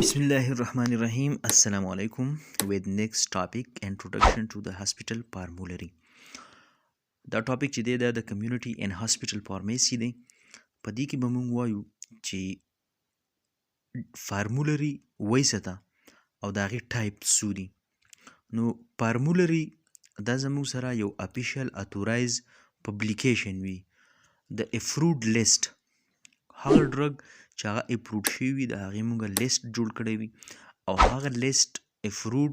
Bismillahirrahmanirrahim. Assalamu alaikum. With next topic, introduction to the hospital formulary. دا ټاپک چې دی دا د کمیونټي ان هاسپټل فارمیسي دی. په دې کې به موږ وایو چې فارمولري وایي څه ته او د هغې ټایپ څو دي. نو فارمولري دا زموږ سره یو اپیشل اتورایز پبلیکیشن وي د افروډ لیست. هغه ډرګ چې هغه اپروډ شوي وي د هغې موږ لیست جوړ کړی وي او هغه لیست افروډ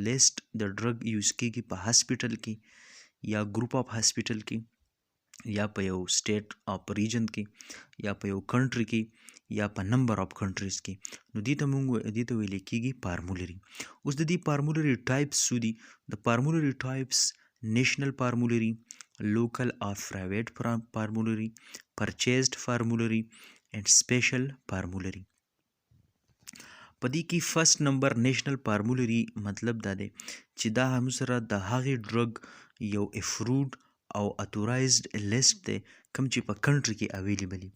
لیست د ډرګ یوز کېږي په هاسپټل کې یا ګروپ اف هاسپټل کې یا په یو سټیټ اف ریجن کې یا په یو کنټري کې یا په نمبر اف کنټریز کې. نو دې ته ویل کېږي فارمولري. اوس د دې فارمولري ټایپس څو دي؟ د فارمولري ټایپس نیشنل فارمولري، local or private formulary, purchased formulary and special formulary. په دې کې فرست نمبر نیشنل فارمولري مطلب دا دی چې دا هم سره د هغې ډرګ یو افروډ او اتورایزډ لیست دی کوم چې په کنټري کې اویلیبل وي.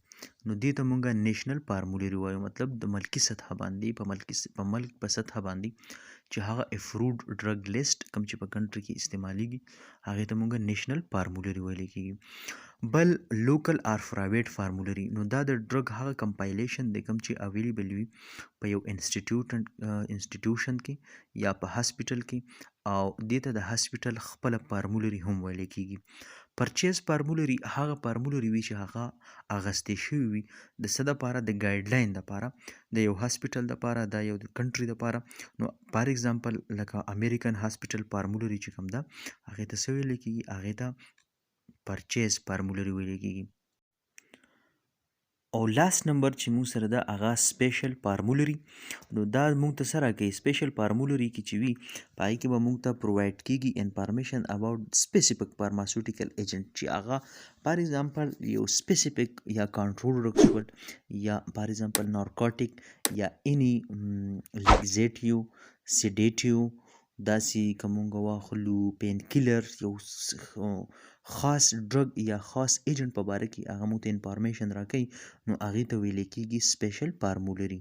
نو دې ته مونږ نیشنل فارمولري وایو، مطلب د ملکي سطح باندې په ملک په سطح باندې چې هغه افروډ ډرګ لیست کوم چې په کنټري کې استعمالیږي هغې ته مونږ نیشنل فارمولري ویلی کېږي. بل لوکل آر پرایویټ فارمولري، نو دا د ډرګ هغه کمپایلیشن دی کوم چې اویلیبل وي په یو انسټیټیوشن کې یا په هاسپټل کې او دې ته د هاسپټل خپله فارمولري هم ویلی کېږي. پرچیز فارمولري هغه فارمولري وي چې هغه اغستې شوي وي د څه دپاره؟ د ګایډلاین دپاره د یو هاسپټل دپاره، دا یو د کنټري دپاره. نو فار اگزامپل لکه امریکن هاسپټل فارمولري چې کوم ده هغې ته څه ویلی کېږي؟ هغې ته پرچیز فارمولري ویلی کېږي. او لاست نمبر چې موږ سره ده هغه سپیشل فارمولري. نو دا موږ ته څه راکوي؟ سپیشل فارمولري کې چې وي په هغې کې به موږ ته پرووایډ کېږي انفارمیشن اباوټ سپیسیفیک فارماسیوټیکل ایجنټ چې هغه فار ایگزامپل یو سپیسیفیک یا کنټرول ډرګس یا فار ایگزامپل نارکوټیک یا اني لیګزیټیو سیډیټیو داسې که مونږ واخلو پین کیلر یو خاص ډرګ یا خاص ایجنټ په باره کې هغه موږ ته انفارمیشن راکوي نو هغې ته ویلی کېږي سپیشل فارمولري.